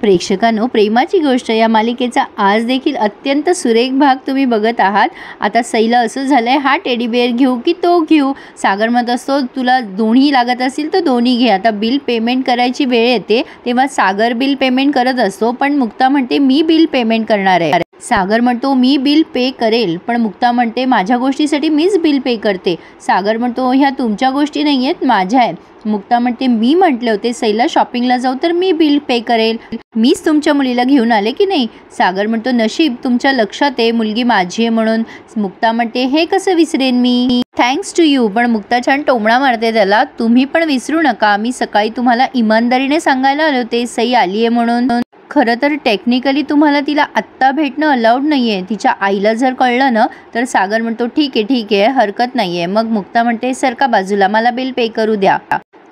प्रेक्षकांनो, प्रेमाची गोष्ट या मालिकेचा आज देखील अत्यंत सुरेख भाग तुम्ही बघत आहात। आता सईला असं झालंय, हा टेडी बेअर घेऊ की तो घेऊ। सागर म्हणत असतो तुला दोन्ही लागत असेल तर दोन्ही घे। आता बिल पेमेंट करायची वेळ येते तेव्हा सागर बिल पेमेंट करत असतो, पण मुक्ता म्हणते मी बिल पेमेंट करणार आहे। सागर म्हणतो मी बिल पे करेल, पण मुक्ता म्हणते माझ्या गोष्टीसाठी मीच बिल पे करते। सागर म्हणतो ह्या तुमच्या गोष्टी नाही आहेत, माझ्या आहे। मुक्ता म्हणते मी म्हटले होते सईला शॉपिंगला जाऊ तर मी बिल पे करेल, मीच तुमच्या मुलीला घेऊन आले की नाही। सागर म्हणतो नशीब तुमच्या लक्षात आहे मुलगी माझी आहे म्हणून। मुक्ता म्हणते हे कसं विसरेन मी, थँक्स टू यू। पण मुक्ता छान टोमणा मारते त्याला, तुम्ही पण विसरू नका मी सकाळी तुम्हाला इमानदारीने सांगायला आले होते सई आली आहे म्हणून। खरं तर टेक्निकली तुम्हाला तिला आत्ता भेटणं अलाउड नाही आहे, तिच्या आईला जर कळलं ना तर सागर म्हणतो ठीक आहे हरकत नाही आहे। मग मुक्ता म्हणते सरका बाजूला, मला बिल पे करू द्या।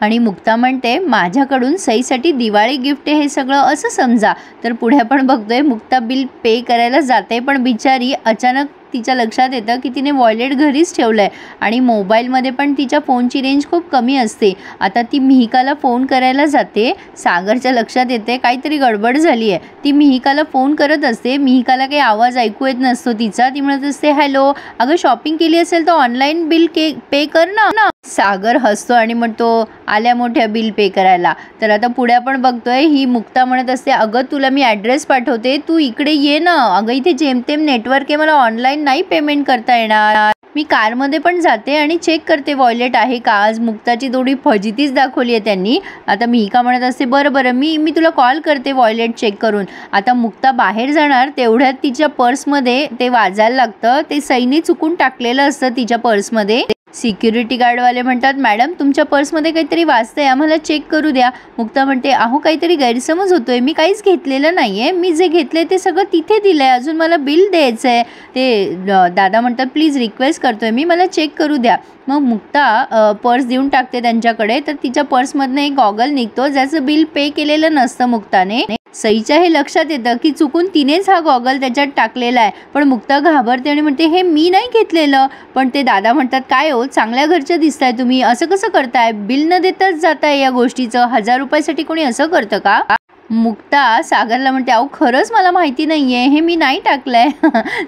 आणि मुक्ता म्हणते माझ्याकडून सईसाठी दिवाळी गिफ्ट आहे हे सगळं असं समजा। तर पुढे आपण बघतोय मुक्ता बिल पे करायला जाते, पण बिचारी अचानक तिच्या लक्षात येतं की तिने वॉलेट घरीच ठेवलंय आणि मोबाईलमध्ये पण तिच्या फोनची रेंज खूप कमी असते। आता ती मिहिकाला फोन करायला जाते, सागरच्या लक्षात येते काहीतरी गडबड झाली आहे। ती मिहिकाला फोन करत असते, मिहिकाला काही आवाज ऐकू येत नसतो तिचा। ती म्हणत असते हॅलो अगं शॉपिंग केली असेल तर ऑनलाईन बिल पे कर ना। सागर हसतो आणि म्हणतो आल्या मोठ्या बिल पे करायला। तर आता पुढे आपण बघतोय ही मुक्ता म्हणत असते अगं तुला मी ॲड्रेस पाठवते, तू इकडे ये ना। अगं इथे जेमतेम नेटवर्क आहे, मला ऑनलाईन नाही पेमेंट करता येणार। मी कारमध्ये पण जाते आणि चेक करते वॉलेट आहे का। आज मुक्ताची थोडी फजितीच दाखवली आहे त्यांनी। आता मिहिका म्हणत असते बरं मी तुला कॉल करते वॉलेट चेक करून। आता मुक्ता बाहेर जाणार तेवढ्यात तिच्या पर्समध्ये ते वाजायला लागतं, ते सईने चुकून टाकलेलं असतं तिच्या पर्समध्ये। सिक्युरिटी गार्डवाले म्हणतात मॅडम तुमच्या पर्समध्ये काहीतरी वाजतंय, आम्हाला चेक करू द्या। मुक्ता म्हणते अहो काहीतरी गैरसमज होतोय, मी काहीच घेतलेलं नाहीये, मी जे घेतले ते सगळं तिथे दिलंय, अजून मला बिल द्यायचं आहे। ते दादा म्हणतात प्लीज रिक्वेस्ट करतोय मी, मला चेक करू द्या। मग मुक्ता पर्स देऊन टाकते त्यांच्याकडे, तर तिच्या पर्समधनं एक गॉगल निघतो ज्याचं बिल पे केलेलं नसतं मुक्ताने। सईच्या हे लक्षात येतं की चुकून तिनेच हा गॉगल त्याच्यात टाकलेला आहे, पण मुक्ता घाबरते आणि म्हणते हे मी नाही घेतलेलं। पण ते दादा म्हणतात काय हो चांगल्या घरच्या दिसताय तुम्ही, असं कसं करताय, बिल न देताच जाताय या गोष्टीचं, 1000 रुपयासाठी कोणी असं करतं का। मुक्ता सागरला म्हणते अहो खरंच मला माहिती नाहीये, हे मी नाही टाकलंय।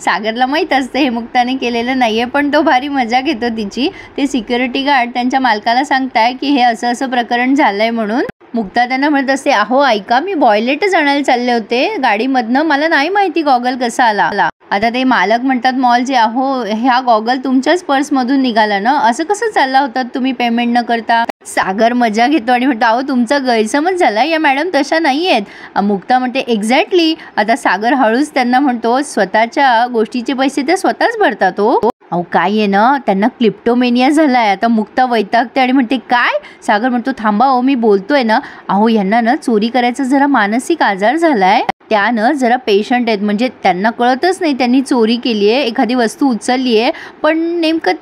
सागरला माहीत असते हे मुक्ताने केलेलं नाहीये, पण तो भारी मजा घेतो तिची। ते सिक्युरिटी गार्ड त्यांच्या मालकाला सांगताय की हे असं प्रकरण झालंय म्हणून। मुक्ता त्यांना म्हणत असते अहो ऐका मी वॉलेटच आणायला चालले होते गाडीमधनं, मला नाही माहिती गॉगल कसा आला। आता ते मालक म्हणतात मॉलचे अहो ह्या गॉगल तुमच्याच पर्समधून निघाला ना, असं कसं चालला होता तुम्ही पेमेंट न करता। सागर मजा घेतो आणि म्हणतो अहो तुमचा गैरसमज झाला, या मॅडम तशा नाही आहेत। मुक्ता म्हणते एक्झॅक्टली। आता सागर हळूच त्यांना म्हणतो स्वतःच्या गोष्टीचे पैसे त्या स्वतःच भरतात हो। अहो काय आहे ना त्यांना क्लिप्टोमेनिया झालाय। आता मुक्ता वैतागते आणि म्हणते काय। सागर म्हणतो थांबा हो मी बोलतोय ना, अहो यांना ना चोरी करायचा जरा मानसिक आजार झालाय, त्यानं जरा पेशंट आहेत, म्हणजे त्यांना कळतच नाही त्यांनी चोरी केली आहे, एखादी वस्तू उचलली आहे, पण नेमकं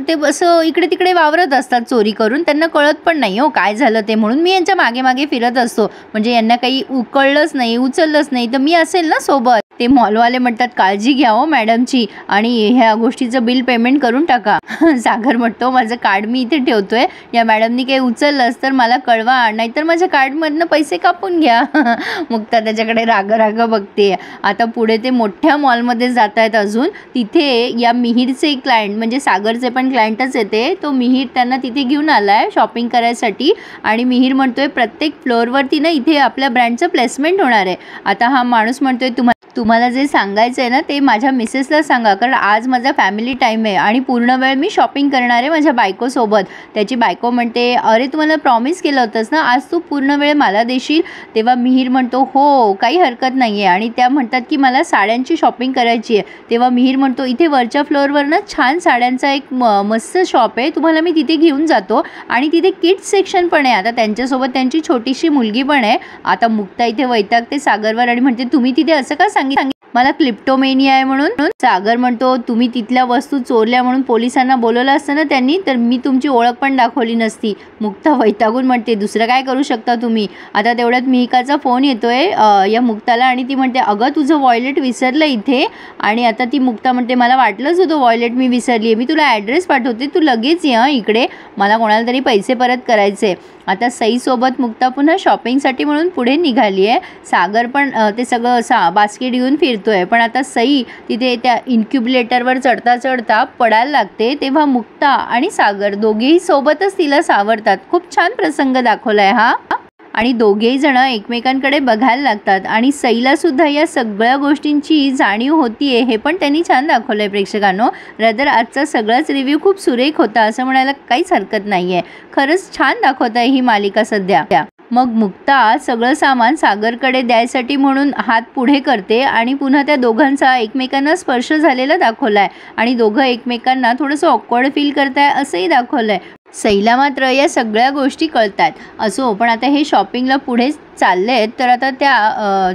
ते असं इकडे तिकडे वावरत असतात चोरी करून, त्यांना कळत पण नाही हो काय झालं ते। म्हणून मी यांच्या मागे मागे फिरत असतो, म्हणजे यांना काही कळलंच नाही उचललंच नाही तर मी असेल ना सोबत। ते मॉलवाले म्हणतात काळजी घ्या हो मॅडमची आणि ह्या गोष्टीचं बिल पेमेंट करून टाका। सागर म्हणतो माझं कार्ड मी इथे ठेवतोय, या मॅडमनी काही उचललंच तर मला कळवा, नाहीतर माझ्या कार्डमधनं पैसे कापून घ्या। मुक्ता त्याच्याकडे राग बघते। आता पुढे ते मोठ्या मॉलमध्ये जात आहेत अजून, तिथे या मिहीरचे क्लायंट म्हणजे सागरचे पण क्लायंटच येते, तो मिहीर त्यांना तिथे घेऊन आलाय शॉपिंग करायसाठी। आणि मिहीर म्हणतोय प्रत्येक फ्लोअरवरती ना इथे आपल्या ब्रँडचं प्लेसमेंट होणार आहे। आता हा माणूस म्हणतोय तुम्हाला जे सांगायचं आहे ना ते माझ्या मिसेसला सांगा, कारण आज माझा फॅमिली टाईम आहे आणि पूर्ण वेळ मी शॉपिंग करणार आहे माझ्या बायकोसोबत। त्याची बायको म्हणते अरे तुम्हाला प्रॉमिस केलं होतंस ना, आज तू पूर्ण वेळ मला देशील। तेव्हा मिहीर म्हणतो हो काही हरकत नाही आहे। आणि त्या म्हणतात की मला साड्यांची शॉपिंग करायची आहे। तेव्हा मिहीर म्हणतो इथे वरच्या फ्लोअरवर ना छान साड्यांचा एक मस्त शॉप आहे, तुम्हाला मी तिथे घेऊन जातो आणि तिथे किड्स सेक्शन पण आहे। आता त्यांच्यासोबत त्यांची छोटीशी मुलगी पण आहे। आता मुक्ता इथे वैतागते सागरवर आणि म्हणते तुम्ही तिथे असं का सांगितलं मला क्लिप्टोमेनिया आहे म्हणून। सागर म्हणतो तुम्ही तिथल्या वस्तू चोरल्या म्हणून पोलिसांना बोलवलं असतं ना त्यांनी, तर मी तुमची ओळख पण दाखवली नसती। मुक्ता वैतागून म्हणते दुसरं काय करू शकता तुम्ही। आता तेवढ्यात मिहिकाचा फोन येतोय या मुक्ताला आणि ती म्हणते अगं तुझं वॉलेट विसरलं इथे। आणि आता ती मुक्ता म्हणते मला वाटलंच होतं वॉलेट मी विसरली आहे, मी तुला ॲड्रेस पाठवते तू लगेच ये इकडे, मला कोणाला तरी पैसे परत करायचे। आता सईसोबत मुक्ता पुन्हा शॉपिंगसाठी म्हणून पुढे निघाली आहे. सागर पण ते सगळं बास्केट घेऊन फिरतोय. पण आता सई तिथे त्या इन्क्युबलेटरवर चढता चढता पडायला लागते. तेव्हा मुक्ता आणि सागर दोघेही सोबतच तिला सावरतात. खूप छान प्रसंग दाखवलाय हा. आणि दोघेही जण एकमेकांकडे बघायला लागतात आणि सईला सुद्धा या सगळ्या गोष्टींची जाणीव होतीये. हे पण त्यांनी छान दाखवलंय प्रेक्षकांनो. रदर आजचा सगळाच रिव्ह्यू खूप सुरेख होता असं म्हणायला काहीच हरकत नाहीये. खरंच छान दाखवत आहे ही मालिका सध्या. मग मुक्ता सगळं सामान सागरकडे द्यायसाठी म्हणून हात पुढे करते आणि पुन्हा त्या दोघांचा एकमेकांना स्पर्श झालेला दाखवलाय आणि दोघं एकमेकांना थोडंसं ऑकवर्ड फील करताय असंही दाखवलंय. सईला मात्र या सगळ्या गोष्टी कळतात. असो, पण आता हे शॉपिंगला पुढे चाललेत तर आता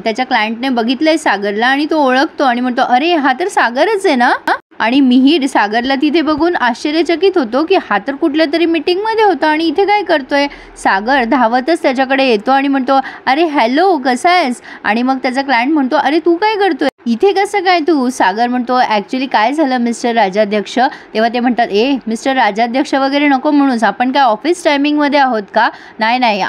त्याच्या क्लायंटने बघितलंय सागरला आणि तो ओळखतो आणि म्हणतो अरे हा तर सागरच आहे ना. आणि मिहीर सागरला तिथे बघून आश्चर्यचकित होतो की हा तर कुठल्या तरी मीटिंगमध्ये होता आणि इथे काय करतोय. सागर धावतच त्याच्याकडे येतो आणि म्हणतो अरे हॅलो कसा आहेस. आणि मग त्याचा क्लायंट म्हणतो अरे तू काय करतोय इथे, कसं काय तू. सागर म्हणतो ॲक्च्युली काय झालं मिस्टर राजाध्यक्ष. तेव्हा ते म्हणतात मिस्टर राजाध्यक्ष वगैरे नको म्हणूस, आपण काय ऑफिस टायमिंगमध्ये आहोत का. नाही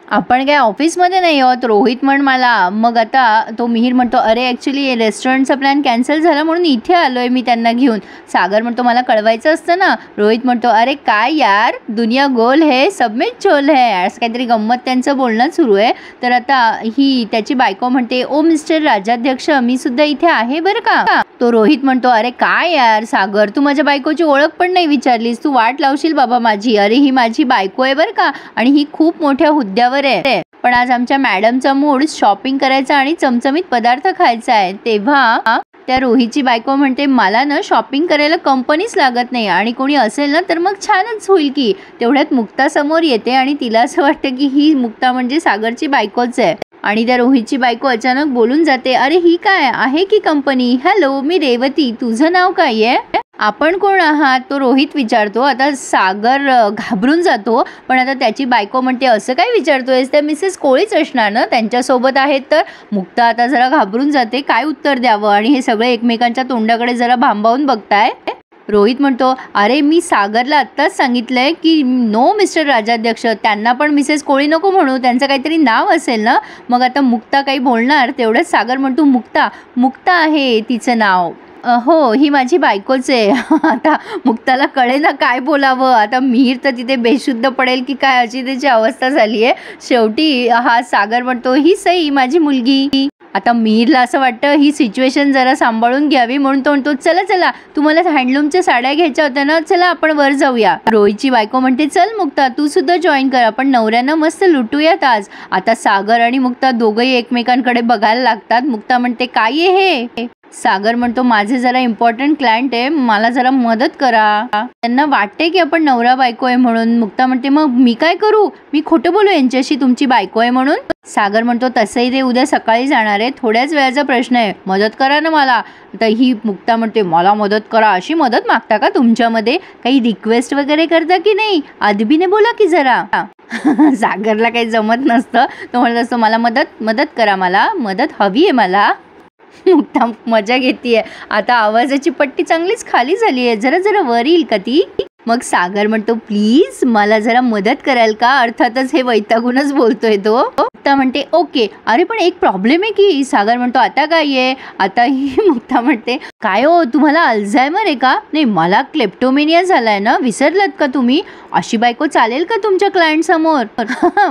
आपण काय ऑफिसमध्ये नाही आहोत. रोहित म्हण मला. मग आता तो मिहीर म्हणतो अरे ॲक्च्युली रेस्टॉरंटचा प्लॅन कॅन्सल झाला म्हणून इथे आलोय मी त्यांना घेऊन. सागर म्हणतो मला कळवायचं असतं ना. रोहित म्हणतो अरे काय यार दुनिया गोल है सब में चोल है. असं काहीतरी गंमत त्यांचं बोलणं सुरू आहे. तर आता ही त्याची बायको म्हणते ओ मिस्टर राजाध्यक्ष मी सुद्धा इथे आहे बरं का. तो रोहित म्हणतो अरे काय यार सागर तू माझ्या बायकोची ओळख पण नाही विचारलीस. तू वाट लावशील बाबा माझी. अरे ही माझी बायको आहे बरं का आणि ही खूप मोठ्या हुद्द्यावर आहे. पण आज आमच्या मॅडमचा मूड शॉपिंग करायचा आणि चमचमीत पदार्थ खायचा आहे. तेव्हा त्या रोहितची बायको म्हणते मला ना शॉपिंग करायला कंपनीच लागत नाही आणि कोणी असेल ना तर मग छानच होईल की. तेवढ्यात मुक्ता समोर येते आणि तिला असं वाटतं की ही मुक्ता म्हणजे सागरची बायकोच आहे. आणि त्या रोहितची बायको अचानक बोलून जाते अरे ही काय आहे की कंपनी. हॅलो मी रेवती, तुझं नाव काय आहे. आपण कोण आहात तो रोहित विचारतो. आता सागर घाबरून जातो. पण आता त्याची बायको म्हणते असं काय विचारतोयस, त्या मिसेस कोळीच असणार ना त्यांच्यासोबत आहेत. तर मुक्ता आता जरा घाबरून जाते काय उत्तर द्यावं आणि हे सगळे एकमेकांच्या तोंडाकडे जरा भांबावून बघताय. रोहित म्हणतो अरे मी सागरला आत्ताच सांगितलंय की नो मिस्टर राजाध्यक्ष, त्यांना पण मिसेस कोळी नको म्हणू, त्यांचं काहीतरी नाव असेल ना. मग आता मुक्ता काही बोलणार तेवढंच सागर म्हणतो मुक्ता आहे तिचं नाव. हो ही माझी बायकोच आहे. आता मुक्ताला कळे ना काय बोलावं. आता मिहीर तर तिथे बेशुद्ध पडेल की काय अशी त्याची अवस्था झाली आहे. शेवटी हा सागर म्हणतो ही सई माझी मुलगी. आता मिहीरला असं वाटतं ही सिच्युएशन जरा सांभाळून घ्यावी म्हणून तो म्हणतो चला तुम्हाला हँडलूमच्या साड्या घ्यायच्या होत्या ना, चला आपण वर जाऊया. रोहितची बायको म्हणते चल मुक्ता तू सुद्धा जॉईन कर, आपण नवऱ्यांना मस्त लुटूयात आज. आता सागर आणि मुक्ता दोघंही एकमेकांकडे बघायला लागतात. मुक्ता म्हणते काय आहे हे. सागर म्हणतो माझे जरा इम्पॉर्टंट क्लायंट आहे, मला जरा मदत करा. त्यांना वाटते की आपण नवरा बायको आहे म्हणून. मुक्ता म्हणते मग मी काय करू, मी खोटं बोलू यांच्याशी तुमची बायको आहे म्हणून. सागर म्हणतो तसंही ते उद्या सकाळी जाणार आहे, थोड्याच वेळाचा प्रश्न आहे, मदत करा ना मला. तर ही मुक्ता म्हणते मला मदत करा, अशी मदत मागता का तुमच्यामध्ये, काही रिक्वेस्ट वगैरे करता की नाही, अदबीने बोला की जरा. सागरला काही जमत नसतं. तो म्हणत असतो मला मदत करा, मला मदत हवी आहे मला. मुक्ता मजा घेतीये. आता आवाजाची पट्टी चांगलीच खाली झाली आहे, जरा वर येईल का ती. मग सागर म्हणतो प्लीज मला जरा मदत कराल का. अर्थातच हे वैतागूनच बोलतोय तो. मुक्ता म्हणते ओके. अरे पण एक प्रॉब्लेम आहे की. सागर म्हणतो आता काय आहे. आता ही मुक्ता म्हणते काय हो तुम्हाला अल्झायमर आहे का. नाही मला क्लेप्टोमेनिया झालाय ना, विसरलात का तुम्ही. अशी बायको चालेल का तुमच्या क्लायंट समोर.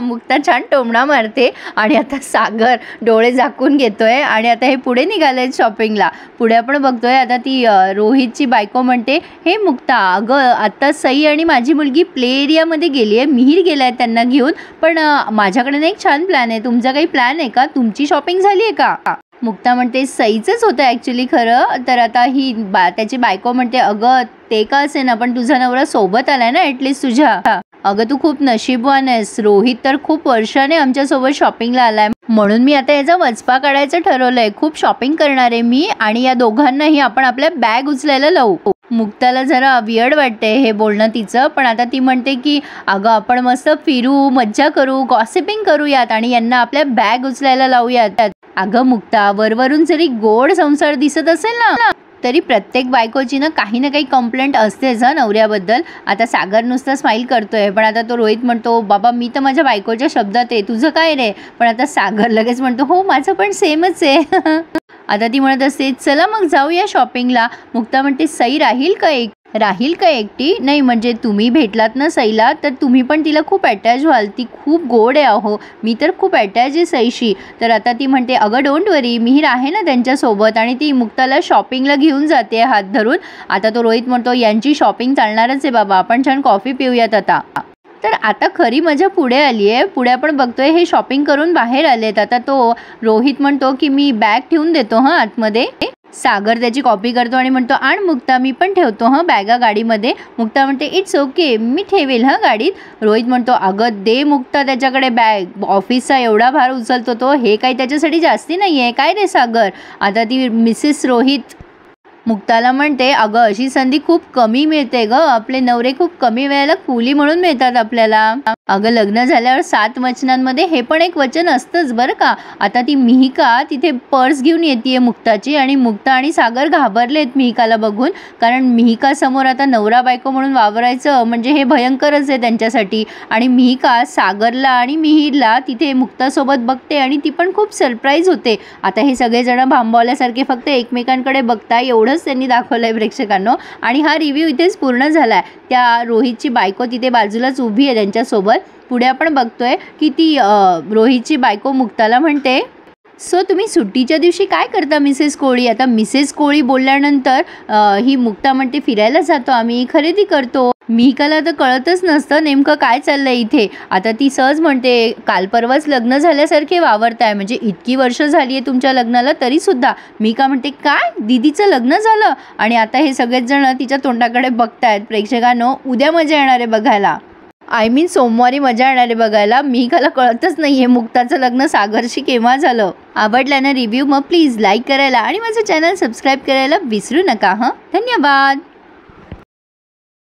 मुक्ता छान टोमणा मारते आणि आता सागर डोळे झाकून घेतोय आणि आता हे पुढे निघाले शॉपिंगला. पुढे आपण बघतोय आता ती रोहितची बायको म्हणते हे मुक्ता अगं आता सई आणि माझी मुलगी प्ले एरियामध्ये गेली आहे, मिहीर गेलाय त्यांना घेऊन. पण माझ्याकडे एक छान प्लॅन आहे, तुमचा काही प्लॅन आहे का, तुमची शॉपिंग झाली आहे का. मुक्ता म्हणते सईचंच होतं ॲक्च्युली खरं. तर आता ही त्याची बायको म्हणते अगं ते का असे ना पण तुझा नवरा सोबत आलाय ना ॲटलिस्ट तुझ्या. अगं तू खूप नशीबवान आहेस. रोहित तर खूप वर्षाने आमच्यासोबत शॉपिंगला आलाय म्हणून मी आता याचा वचपा काढायचं ठरवलंय. खूप शॉपिंग करणार आहे मी आणि या दोघांनाही आपण आपल्या बॅग उचलायला लावू. मुक्ताला जरा वियर्ड वाटते हे बोलणं तिचं. पण आता ती म्हणते की अगं आपण मस्त फिरू, मज्जा करू, गॉसिपिंग करूयात आणि यांना आपल्या बॅग उचलायला लावूयात. अगं मुक्ता वरवरून जरी गोड संसार दिसत असेल ना तरी प्रत्येक बायकोची ना काही कंप्लेंट असतेच हा नवऱ्याबद्दल. आता सागर नुसता स्माईल करतोय, पण आता तो रोहित म्हणतो बाबा मी तर माझ्या बायकोच्या शब्दात आहे, तुझं काय रे. पण आता सागर लगेच म्हणतो हो माझं पण सेमच आहे. आता ती म्हणत असते चला मग जाऊया शॉपिंगला. मुक्ता म्हणते सई राहील का एकटी. नाही म्हणजे तुम्ही भेटलात ना सईला तर तुम्ही पण तिला खूप अटॅच व्हाल, ती खूप गोड आहे अहो, मी तर खूप अटॅच आहे सईशी. तर आता ती म्हणते अगं डोंट वरी, मी आहे ना त्यांच्यासोबत. आणि ती मुक्ताला शॉपिंगला घेऊन जाते हात धरून. आता तो रोहित म्हणतो यांची शॉपिंग चालणारच आहे बाबा, आपण छान कॉफी पिऊयात आता. तर आता खरी मजा पुढे आली आहे. पुढे आपण बघतोय हे शॉपिंग करून बाहेर आलेत. आता तो रोहित म्हणतो की मी बॅग ठेवून देतो हां आतमध्ये. सागर त्याची कॉपी करतो आणि म्हणतो आण मुक्ता मी पण ठेवतो हां बॅगा गाडीमध्ये. मुक्ता म्हणते इट्स ओके मी ठेवेल हां गाडीत. रोहित म्हणतो अगं दे मुक्ता त्याच्याकडे बॅग, ऑफिसचा एवढा भार उचलतो तो, हे काही त्याच्यासाठी जास्ती नाही आहे काय रे सागर. आता ती मिसेस रोहित मुक्ताला म्हणते अगं अशी संधी खूप कमी मिळते ग, आपले नवरे खूप कमी वेळेला कुली म्हणून मिळतात आपल्याला. अगं लग्न झाल्यावर 7 वचनांमध्ये हे पण एक वचन असतंच बरं का. आता ती मिहिका तिथे पर्स घेऊन येते मुक्ताची आणि मुक्ता आणि सागर घाबरलेत मिहिकाला बघून, कारण मिहिका समोर आता नवरा बायको म्हणून वावरायचं म्हणजे हे भयंकरच आहे त्यांच्यासाठी. आणि मिहिका सागरला आणि मिहिरला तिथे मुक्तासोबत बघते आणि ती पण खूप सरप्राईज होते. आता हे सगळेजण भांबवल्यासारखे फक्त एकमेकांकडे बघताय एवढंच त्यांनी दाखवलंय प्रेक्षकांनो. आणि हा रिव्ह्यू इथेच पूर्ण झालाय. त्या रोहितची बायको तिथे बाजूलाच उभी आहे त्यांच्यासोबत. पुढे आपण बघतोय की ती रोहितची बायको मुक्ताला म्हणते सो तुम्ही सुट्टीच्या दिवशी काय करता मिसेस कोळी. आता मिसेस कोळी बोलल्यानंतर ही मुक्ता म्हणते फिरायला जातो आम्ही, खरेदी करतो. मिहिकाला तर कळतच नसतं नेमकं काय चाललंय इथे. आता ती सहज म्हणते काल परवाच लग्न झाल्यासारखे वावरताय, म्हणजे इतकी वर्ष झाली आहे तुमच्या लग्नाला तरीसुद्धा. मिहिका म्हणते काय दीदीचं लग्न झालं. आणि आता हे सगळेच जण तिच्या तोंडाकडे बघतायत. प्रेक्षकांनो उद्या मजा येणार आहे बघायला, सोमवारी मजा येणार आहे बघायला. मिहिकाला कळतच नाही आहे मुक्ताचं लग्न सागरशी केव्हा झालं. आवडला ना रिव्ह्यू मग प्लीज लाईक करायला आणि माझं चॅनल सबस्क्राईब करायला विसरू नका. धन्यवाद.